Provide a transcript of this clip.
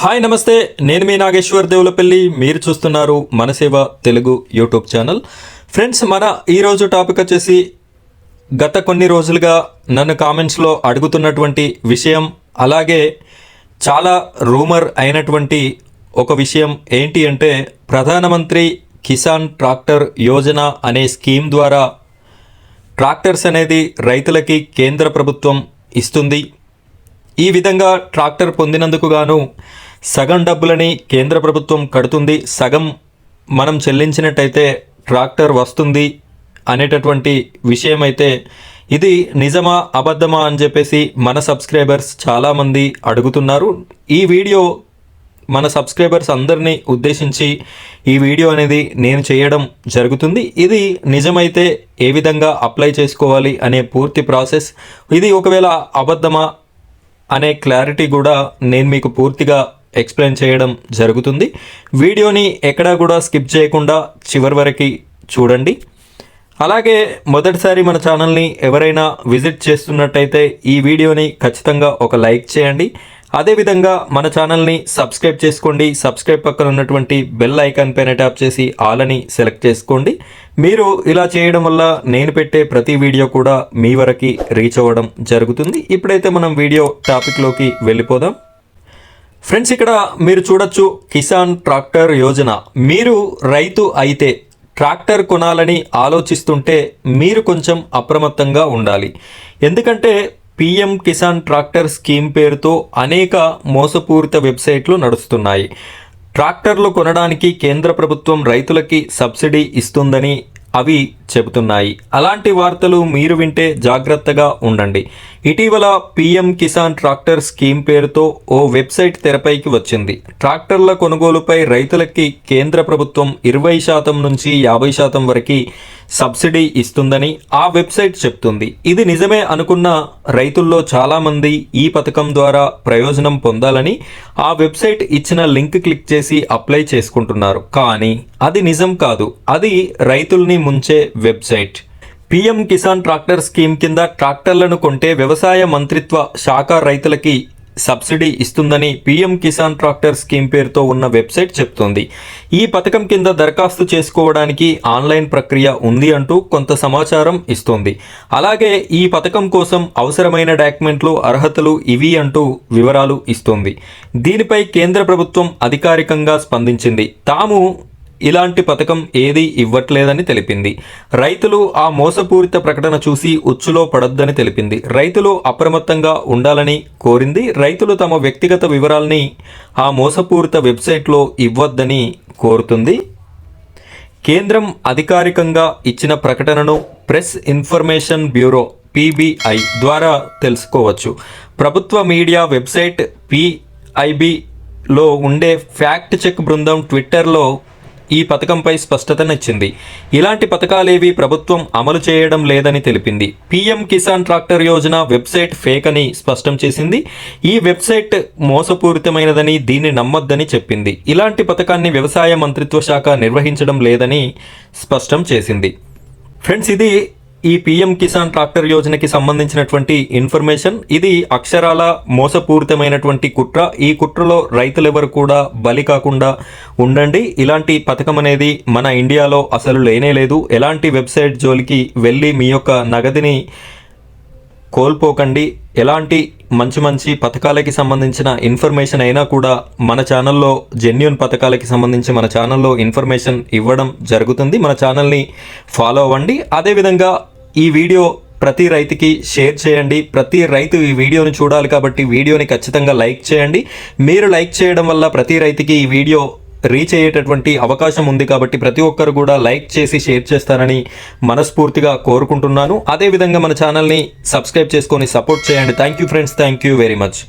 Hi నమస్తే, నేను మీ నాగేశ్వర్ దేవులపల్లి. మీరు చూస్తున్నారు మన సేవ తెలుగు యూట్యూబ్ ఛానల్. ఫ్రెండ్స్, మన ఈరోజు టాపిక్ వచ్చేసి గత కొన్ని రోజులుగా నన్ను కామెంట్స్లో అడుగుతున్నటువంటి విషయం, అలాగే చాలా రూమర్ అయినటువంటి ఒక విషయం ఏంటి అంటే ప్రధానమంత్రి కిసాన్ ట్రాక్టర్ యోజన అనే స్కీమ్ ద్వారా ట్రాక్టర్స్ అనేది రైతులకి కేంద్ర ప్రభుత్వం ఇస్తుంది. ఈ విధంగా ట్రాక్టర్ పొందినందుకు గాను సగం డబ్బులని కేంద్ర ప్రభుత్వం కడుతుంది, సగం మనం చెల్లించినట్టయితే ట్రాక్టర్ వస్తుంది అనేటటువంటి విషయం అయితే ఇది నిజమా అబద్ధమా అని చెప్పేసి మన సబ్స్క్రైబర్స్ చాలామంది అడుగుతున్నారు. ఈ వీడియో మన సబ్స్క్రైబర్స్ అందరినీ ఉద్దేశించి ఈ వీడియో అనేది నేను చేయడం జరుగుతుంది. ఇది నిజమైతే ఏ విధంగా అప్లై చేసుకోవాలి అనే పూర్తి ప్రాసెస్, ఇది ఒకవేళ అబద్ధమా అనే క్లారిటీ కూడా నేను మీకు పూర్తిగా ఎక్స్ప్లెయిన్ చేయడం జరుగుతుంది. వీడియోని ఎక్కడా కూడా స్కిప్ చేయకుండా చివరి వరకు చూడండి. అలాగే మొదటిసారి మన ఛానల్ని ఎవరైనా విజిట్ చేస్తున్నట్టయితే ఈ వీడియోని ఖచ్చితంగా ఒక లైక్ చేయండి. అదేవిధంగా మన ఛానల్ని సబ్స్క్రైబ్ చేసుకోండి. సబ్స్క్రైబ్ పక్కన ఉన్నటువంటి బెల్ ఐకాన్ పైన ట్యాప్ చేసి ఆల్ అని సెలెక్ట్ చేసుకోండి. మీరు ఇలా చేయడం వల్ల నేను పెట్టే ప్రతి వీడియో కూడా మీ వరకు రీచ్ అవ్వడం జరుగుతుంది. ఇప్పుడైతే మనం వీడియో టాపిక్లోకి వెళ్ళిపోదాం. ఫ్రెండ్స్, ఇక్కడ మీరు చూడొచ్చు కిసాన్ ట్రాక్టర్ యోజన. మీరు రైతు అయితే ట్రాక్టర్ కొనాలని ఆలోచిస్తుంటే మీరు కొంచెం అప్రమత్తంగా ఉండాలి. ఎందుకంటే పిఎం కిసాన్ ట్రాక్టర్ స్కీమ్ పేరుతో అనేక మోసపూరిత వెబ్సైట్లు నడుస్తున్నాయి. ట్రాక్టర్లు కొనడానికి కేంద్ర ప్రభుత్వం రైతులకి సబ్సిడీ ఇస్తుందని అవి చెబుతున్నాయి. అలాంటి వార్తలు మీరు వింటే జాగ్రత్తగా ఉండండి. ఇటీవల పిఎం కిసాన్ ట్రాక్టర్ స్కీమ్ పేరుతో ఓ వెబ్సైట్ తెరపైకి వచ్చింది. ట్రాక్టర్ల కొనుగోలుపై రైతులకి కేంద్ర ప్రభుత్వం 20% నుంచి 50% వరకు సబ్సిడీ ఇస్తుందని ఆ వెబ్సైట్ చెప్తుంది. ఇది నిజమే అనుకున్న రైతుల్లో చాలామంది ఈ పథకం ద్వారా ప్రయోజనం పొందాలని ఆ వెబ్సైట్ ఇచ్చిన లింక్ క్లిక్ చేసి అప్లై చేసుకుంటున్నారు. కానీ అది నిజం కాదు, అది రైతుల్ని ముంచే website. PM Kisan tractor scheme కింద ట్రాక్టర్లను కొంటే వ్యవసాయ మంత్రిత్వ శాఖ రైతులకి సబ్సిడీ ఇస్తుందని పిఎం కిసాన్ ట్రాక్టర్ స్కీమ్ పేరుతో ఉన్న వెబ్సైట్ చెప్తోంది. ఈ పథకం కింద దరఖాస్తు చేసుకోవడానికి ఆన్లైన్ ప్రక్రియ ఉంది అంటూ కొంత సమాచారం ఇస్తోంది. అలాగే ఈ పథకం కోసం అవసరమైన డాక్యుమెంట్లు, అర్హతలు ఇవి అంటూ వివరాలు ఇస్తోంది. దీనిపై కేంద్ర ప్రభుత్వం అధికారికంగా స్పందించింది. తాము ఇలాంటి పథకం ఏదీ ఇవ్వట్లేదని తెలిపింది. రైతులు ఆ మోసపూరిత ప్రకటన చూసి ఉచ్చులో పడొద్దని తెలిపింది. రైతులు అప్రమత్తంగా ఉండాలని కోరింది. రైతులు తమ వ్యక్తిగత వివరాల్ని ఆ మోసపూరిత వెబ్సైట్లో ఇవ్వొద్దని కోరుతుంది. కేంద్రం అధికారికంగా ఇచ్చిన ప్రకటనను ప్రెస్ ఇన్ఫర్మేషన్ బ్యూరో PBI ద్వారా తెలుసుకోవచ్చు. ప్రభుత్వ మీడియా వెబ్సైట్ PIBలో ఉండే ఫ్యాక్ట్ చెక్ బృందం ట్విట్టర్లో ఈ పథకంపై స్పష్టతనిచ్చింది. ఇలాంటి పథకాలేవి ప్రభుత్వం అమలు చేయడం లేదని తెలిపింది. PM Kisan tractor Yojana website fake అని స్పష్టం చేసింది. ఈ వెబ్సైట్ మోసపూరితమైనదని, దీన్ని నమ్మొద్దని చెప్పింది. ఇలాంటి పథకాన్ని వ్యవసాయ మంత్రిత్వ శాఖ నిర్వహించడం లేదని స్పష్టం చేసింది. ఫ్రెండ్స్, ఇది ఈ పిఎం కిసాన్ ట్రాక్టర్ యోజనకి సంబంధించినటువంటి ఇన్ఫర్మేషన్. ఇది అక్షరాల మోసపూరితమైనటువంటి కుట్ర. ఈ కుట్రలో రైతులెవరు కూడా బలి కాకుండా ఉండండి. ఇలాంటి పథకం అనేది మన ఇండియాలో అసలు లేనే లేదు. ఎలాంటి వెబ్సైట్ జోలికి వెళ్ళి మీ యొక్క నగదుని కోల్పోకండి. ఎలాంటి మంచి మంచి పథకాలకి సంబంధించిన ఇన్ఫర్మేషన్ అయినా కూడా మన ఛానల్లో జెన్యూన్ పథకాలకి సంబంధించి మన ఛానల్లో ఇన్ఫర్మేషన్ ఇవ్వడం జరుగుతుంది. మన ఛానల్ని ఫాలో అవ్వండి. అదేవిధంగా ఈ వీడియో ప్రతి రైతుకి షేర్ చేయండి. ప్రతి రైతు ఈ వీడియోని చూడాలి కాబట్టి వీడియోని ఖచ్చితంగా లైక్ చేయండి. మీరు లైక్ చేయడం వల్ల ప్రతి రైతుకి ఈ వీడియో రీచ్ అయ్యేటటువంటి అవకాశం ఉంది కాబట్టి ప్రతి ఒక్కరు కూడా లైక్ చేసి షేర్ చేస్తారని మనస్ఫూర్తిగా కోరుకుంటున్నాను. అదేవిధంగా మన ఛానల్ని సబ్స్క్రైబ్ చేసుకొని సపోర్ట్ చేయండి. Thank you friends, thank you very much.